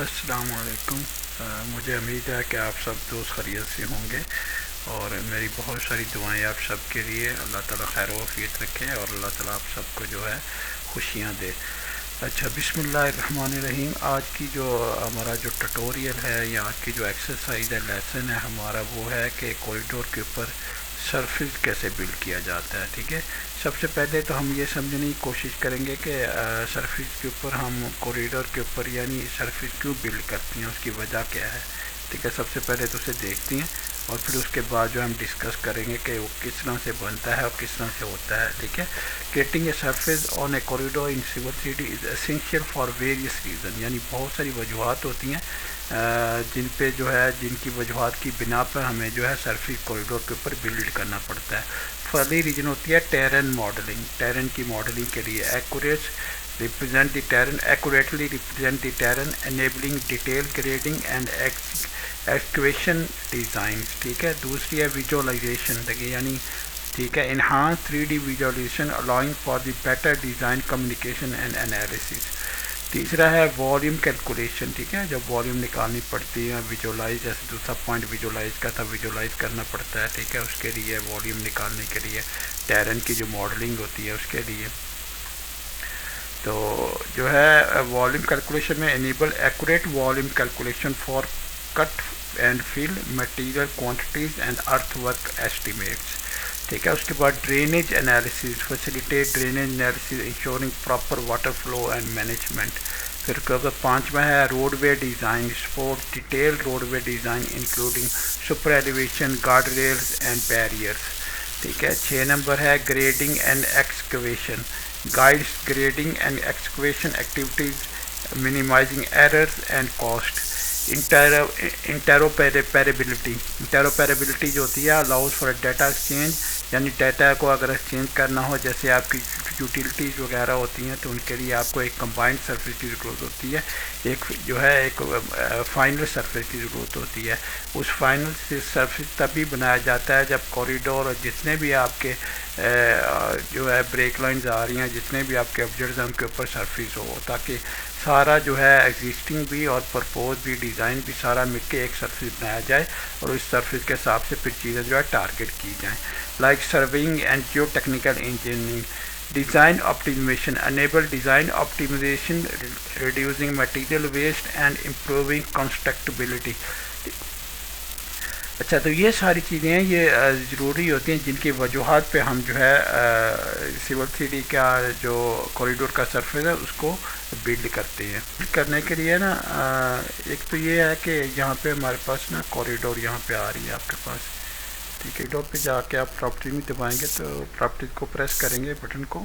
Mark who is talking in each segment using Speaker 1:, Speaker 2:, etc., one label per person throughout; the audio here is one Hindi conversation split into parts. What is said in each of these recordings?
Speaker 1: अस्सलामुअलैकुम। मुझे उम्मीद है कि आप सब दोस्त खैरियत से होंगे और मेरी बहुत सारी दुआएं आप सब के लिए। अल्लाह ताला खैर वफ़ियत रखे और अल्लाह ताला आप सबको जो है खुशियाँ दे। अच्छा, बिस्मिल्लाहिर्रहमानिर्रहीम। आज की जो हमारा जो ट्यूटोरियल है या आज की जो एक्सरसाइज है, लेसन है हमारा, वो है कि कॉरिडोर के ऊपर सरफेस कैसे बिल्ड किया जाता है। ठीक है, सबसे पहले तो हम ये समझने की कोशिश करेंगे कि सरफेस के ऊपर हम कॉरिडोर के ऊपर यानी सरफेस क्यों बिल्ड करते हैं, उसकी वजह क्या है। ठीक है, सबसे पहले तो उसे देखते हैं और फिर उसके बाद जो हम डिस्कस करेंगे कि वो किस तरह से बनता है और किस तरह से होता है। ठीक है, creating a surface on a corridor in civil city is essential for various reason, यानी बहुत सारी वजूहत होती हैं जिन पे जो है जिनकी वजूहत की बिना पर हमें जो है सरफेस कॉरिडोर के ऊपर बिल्ड करना पड़ता है। पहली रीजन होती है टेरेन मॉडलिंग। टेरेन की मॉडलिंग के लिए accurately represent the terrain, enabling detailed grading and excavation designs। ठीक है, दूसरी है विजुअलाइजेशन, देखिए यानी ठीक है, enhance 3D visualization allowing for the better design communication and analysis। तीसरा है वॉल्यूम कैलकुलेशन। ठीक है, जब वॉल्यूम निकालनी पड़ती है, विजुअलाइज, जैसे दूसरा पॉइंट विजुअलाइज का था, विजुअलाइज करना पड़ता है। ठीक है, उसके लिए वॉल्यूम निकालने के लिए टेरेन की जो मॉडलिंग होती है उसके लिए तो जो है वॉल्यूम कैलकुलेशन में enable accurate volume calculation for cut and fill material quantities and earthwork estimates. ठीक है, उसके बाद drainage analysis, facilitate drainage analysis ensuring proper water flow and management. फिर पांचवा है roadway design, support detail roadway design including super elevation, guard rails and barriers. ठीक है, 6 नंबर है grading and excavation, guides grading and excavation activities, minimizing errors and cost। Interoperability जो होती है allows for data exchange, यानी डाटा को अगर एक्सचेंज करना हो, जैसे आपकी यूटिलिटीज़ वगैरह होती हैं तो उनके लिए आपको एक कंबाइंड सरफेस की ज़रूरत होती है, एक जो है एक फाइनल सरफेस की ज़रूरत होती है। उस फाइनल सरफेस तभी बनाया जाता है जब कॉरिडोर और जितने भी आपके जो है ब्रेक लाइन्स आ रही हैं, जितने भी आपके ऑब्जेक्ट्स हैं उनके ऊपर सरफेस हो, ताकि सारा जो है एग्जिस्टिंग भी और प्रपोज भी डिज़ाइन भी सारा मिलकर एक सरफेस बनाया जाए और इस सरफेस के हिसाब से फिर चीज़ें जो है टारगेट की जाएँ। Like serving and Jio technical engineering, design optimization enable design optimization, reducing material waste and improving constructability। अच्छा, तो ये सारी चीज़ें हैं, ये ज़रूरी होती हैं जिनकी वजूहत पे हम जो है सिविल सिटी का जो कॉरिडोर का सरफेस है उसको बिल्ड करते हैं। बिल्ड करने के लिए ना एक तो ये है कि यहाँ पे हमारे पास ना कॉरिडोर यहाँ पे आ रही है आपके पास। ठीक है, डॉट पे जाके आप प्रॉपर्टी में दबाएंगे तो प्रॉपर्टी को प्रेस करेंगे बटन को,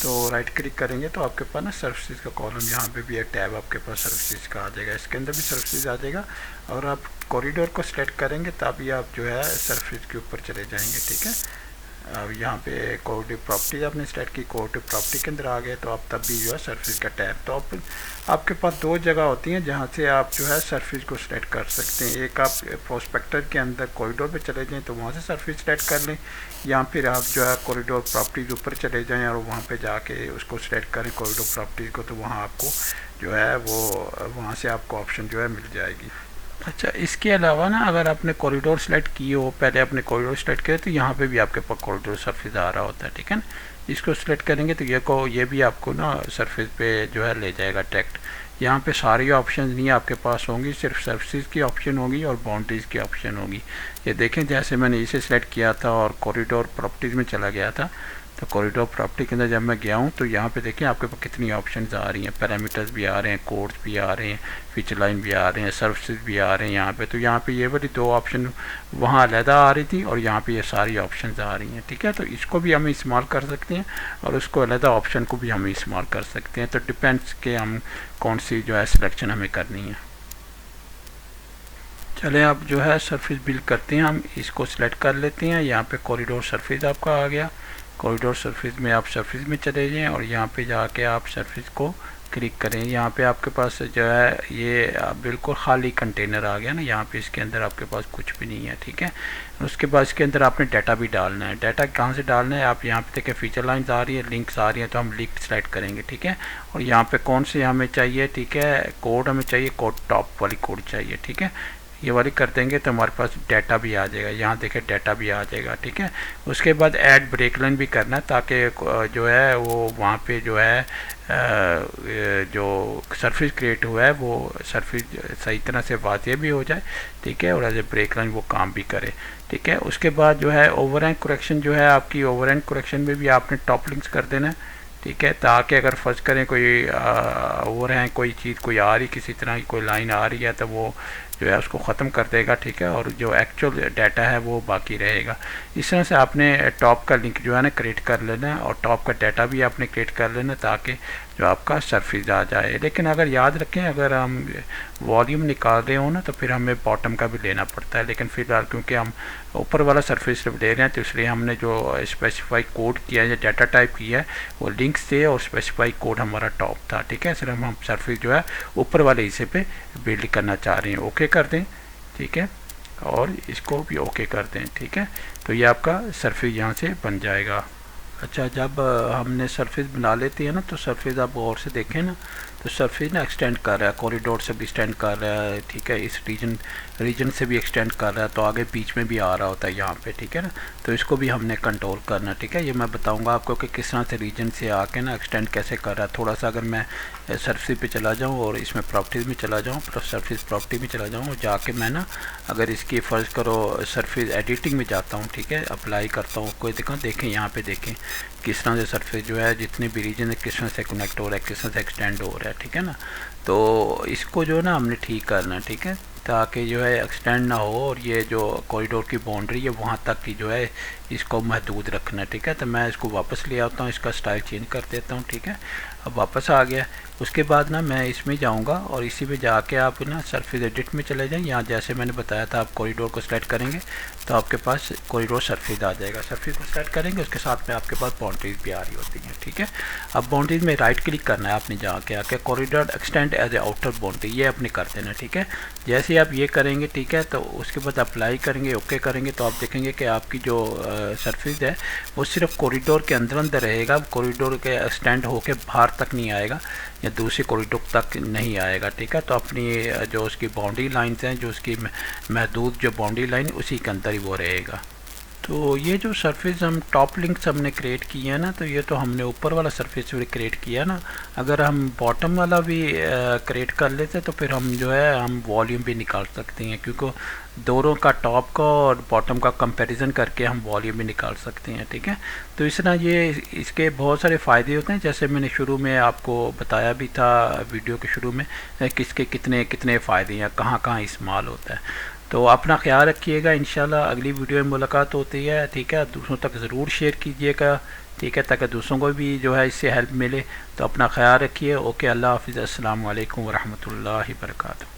Speaker 1: तो राइट क्लिक करेंगे तो आपके पास ना सर्विसेज का कॉलम, यहाँ पे भी एक टैब आपके पास सर्विसेज का आ जाएगा, इसके अंदर भी सर्विसेज आ जाएगा और आप कॉरिडोर को सिलेक्ट करेंगे तभी आप जो है सर्विसेज के ऊपर चले जाएंगे। ठीक है, अब यहाँ पे कोऑर्डिनेट प्रॉपर्टी आपने सेलेक्ट की, कोऑर्डिनेट प्रॉपर्टी के अंदर आ गए तो आप तब भी जो है सरफेस का टैब, तो आपके पास 2 जगह होती हैं जहाँ से आप जो है सरफेस को सिलेक्ट कर सकते हैं। एक आप प्रोस्पेक्टर के अंदर कॉरिडोर पे चले जाएं तो वहाँ से सरफेस सिलेक्ट कर लें, या फिर आप जो है कॉरिडोर प्रॉपर्टीज़ ऊपर चले जाएँ और वहाँ पर जाके उसको सिलेक्ट करें कॉरिडोर प्रॉपर्टीज़ को, तो वहाँ आपको जो है वो वहाँ से आपको ऑप्शन जो है मिल जाएगी। अच्छा, इसके अलावा ना अगर आपने कॉरिडोर सेलेक्ट किए हो, पहले आपने कॉरिडोर सेलेक्ट किया तो यहाँ पे भी आपके पास कॉरिडोर सरफेस आ रहा होता है। ठीक है ना, इसको सेलेक्ट करेंगे तो ये भी आपको ना सरफेस पे जो है ले जाएगा डायरेक्ट। यहाँ पे सारी ऑप्शन नहीं आपके पास होंगी, सिर्फ सरफेस की ऑप्शन होगी और बाउंड्रीज़ की ऑप्शन होगी। ये देखें, जैसे मैंने इसे सेलेक्ट किया था और कॉरिडोर प्रॉपर्टीज़ में चला गया था, तो कॉरिडोर प्रॉपर्टी के अंदर जब मैं गया हूँ तो यहाँ पे देखें आपके पास कितनी ऑप्शंस आ रही हैं, पैरामीटर्स भी आ रहे हैं, कोड्स भी आ रहे हैं, फीचर लाइन भी आ रहे हैं, सर्विसेज भी आ रहे हैं यहाँ पे। तो यहाँ पे ये वाली 2 ऑप्शन वहाँ अलहदा आ रही थी और यहाँ पे ये सारी ऑप्शंस आ रही हैं। ठीक है, तो इसको भी हम इस्तेमाल कर सकते हैं और उसको अलहदा ऑप्शन को भी हम इस्तेमाल कर सकते हैं, तो डिपेंड्स के हम कौन सी जो है सिलेक्शन हमें करनी है। चले आप जो है सरफेस बिल्ड करते हैं, हम इसको सिलेक्ट कर लेते हैं। यहाँ पे कॉरिडोर सरफेस आपका आ गया। कॉरिडोर सरफेस में आप सरफेस में चले जाएँ और यहाँ पे जाके आप सरफेस को क्लिक करें। यहाँ पे आपके पास जो है ये बिल्कुल खाली कंटेनर आ गया ना, यहाँ पे इसके अंदर आपके पास कुछ भी नहीं है, ठीक है। उसके बाद इसके अंदर आपने डाटा भी डालना है। डाटा कहाँ से डालना है, आप यहाँ पे देखें फीचर लाइंस आ रही है, लिंक्स आ रही हैं, तो हम लिंक सेलेक्ट करेंगे, ठीक है। और यहाँ पे कौन से हमें चाहिए, ठीक है, कोड हमें चाहिए, कोड टॉप वाली कोड चाहिए, ठीक है। ये वाली कर देंगे तो हमारे पास डाटा भी आ जाएगा, यहाँ देखें डाटा भी आ जाएगा, ठीक है। उसके बाद ऐड ब्रेक लाइन भी करना है ताकि जो है वो वहाँ पे जो है जो सरफेस क्रिएट हुआ है वो सरफेस सही तरह से वाज़ेह भी हो जाए, ठीक है, और एज ए ब्रेक लाइन वो काम भी करे, ठीक है। उसके बाद जो है ओवरहैंग करेक्शन जो है आपकी ओवरहैंग करेक्शन में भी आपने टॉप लिंक्स कर देना है, ठीक है, ताकि अगर फर्ज करें कोई ओवरहैंग कोई चीज़ कोई आ रही किसी तरह की कोई लाइन आ रही है तो वो जो है उसको ख़त्म कर देगा, ठीक है, और जो एक्चुअल डाटा है वो बाकी रहेगा। इस तरह से आपने टॉप का लिंक जो है ना क्रिएट कर लेना है और टॉप का डाटा भी आपने क्रिएट कर लेना ताकि जो आपका सरफेस आ जाए। लेकिन अगर याद रखें अगर हम वॉल्यूम निकाल रहे हो ना तो फिर हमें बॉटम का भी लेना पड़ता है, लेकिन फ़िलहाल क्योंकि हम ऊपर वाला सरफेस सिर्फ ले रहे हैं तो इसलिए हमने जो स्पेसिफाई कोड किया है या डाटा टाइप किया है वो लिंक्स थे और स्पेसिफाई कोड हमारा टॉप था, ठीक है। सिर्फ हम सरफेस जो है ऊपर वाले हिस्से पे बिल्ड करना चाह रहे हैं, ओके कर दें, ठीक है, और इसको भी ओके कर दें, ठीक है। तो ये आपका सरफेस यहाँ से बन जाएगा। अच्छा, जब हमने सरफेस बना लेती है ना तो सरफेस आप गौर से देखें ना तो सरफेस ना एक्सटेंड कर रहा है, कॉरिडोर से भी एक्सटेंड कर रहा है, ठीक है, इस रीजन से भी एक्सटेंड कर रहा है, तो आगे बीच में भी आ रहा होता है यहाँ पे, ठीक है ना। तो इसको भी हमने कंट्रोल करना, ठीक है। ये मैं बताऊँगा आपको कि किस तरह से रीजन से आके ना एक्सटेंड कैसे कर रहा है। थोड़ा सा अगर मैं सरफेस पे चला जाऊँ और इसमें प्रॉपर्टीज़ में चला जाऊँ, सरफेस प्रॉपर्टी में चला जाऊँ और जाके मैं ना अगर इसकी फ़र्ज़ करो सरफेस एडिटिंग में जाता हूँ, ठीक है, अप्लाई करता हूँ, कोई देखें यहाँ पे देखें किस तरह से सरफेस जो है जितने भी रीजन है किस तरह से कनेक्ट हो रहा है, किस तरह से एक्सटेंड हो रहा है, ठीक है ना। तो इसको जो है ना हमने ठीक करना है, ठीक है, ताकि जो है एक्सटेंड ना हो और ये जो कॉरिडोर की बाउंड्री है वहाँ तक की जो है इसको महदूद रखना है, ठीक है। तो मैं इसको वापस ले आता हूँ, इसका स्टाइल चेंज कर देता हूँ, ठीक है। अब वापस आ गया। उसके बाद ना मैं इसमें जाऊंगा और इसी में जाके आप ना सरफेस एडिट में चले जाएं। यहाँ जैसे मैंने बताया था आप कॉरिडोर को सेलेक्ट करेंगे तो आपके पास कॉरिडोर सरफेस आ जाएगा। सरफेस को सेलेक्ट करेंगे उसके साथ में आपके पास बाउंड्रीज भी आ रही होती हैं, ठीक है। अब बाउंड्रीज में राइट क्लिक करना है आपने, जाके आके corridor extend as a outer boundary ये अपने कर देना, ठीक है। जैसे ही आप ये करेंगे, ठीक है, तो उसके बाद अप्लाई करेंगे, ओके करेंगे, तो आप देखेंगे कि आपकी जो सरफेस है वो सिर्फ कॉरिडोर के अंदर रहेगा, कॉरिडोर के एक्सटेंड होकर बाहर तक नहीं आएगा या दूसरे कॉरिडोर तक नहीं आएगा, ठीक है। तो अपनी जो उसकी बाउंड्री लाइंस हैं, जो उसकी महदूद जो बाउंड्री लाइन उसी के अंदर ही वो रहेगा। तो ये जो सरफेस हम टॉप लिंक्स हमने क्रिएट किए हैं ना, तो ये तो हमने ऊपर वाला सरफेस भी क्रिएट किया ना। अगर हम बॉटम वाला भी क्रिएट कर लेते तो फिर हम जो है हम वॉल्यूम भी निकाल सकते हैं, क्योंकि दोनों का टॉप का और बॉटम का कंपैरिजन करके हम वॉल्यूम भी निकाल सकते हैं, ठीक है। तो इस तरह ये इसके बहुत सारे फ़ायदे होते हैं, जैसे मैंने शुरू में आपको बताया भी था वीडियो के शुरू में किसके कितने कितने फ़ायदे हैं, कहाँ कहाँ इस्तेमाल होता है। तो अपना ख्याल रखिएगा, इंशाल्लाह अगली वीडियो में मुलाकात होती है, ठीक है। दूसरों तक ज़रूर शेयर कीजिएगा, ठीक है, ताकि दूसरों को भी जो है इससे हेल्प मिले। तो अपना ख्याल रखिए। ओके, अल्लाह हाफ़िज़, अस्सलामु अलैकुम वरहमतुल्लाहि वबरकातुहू।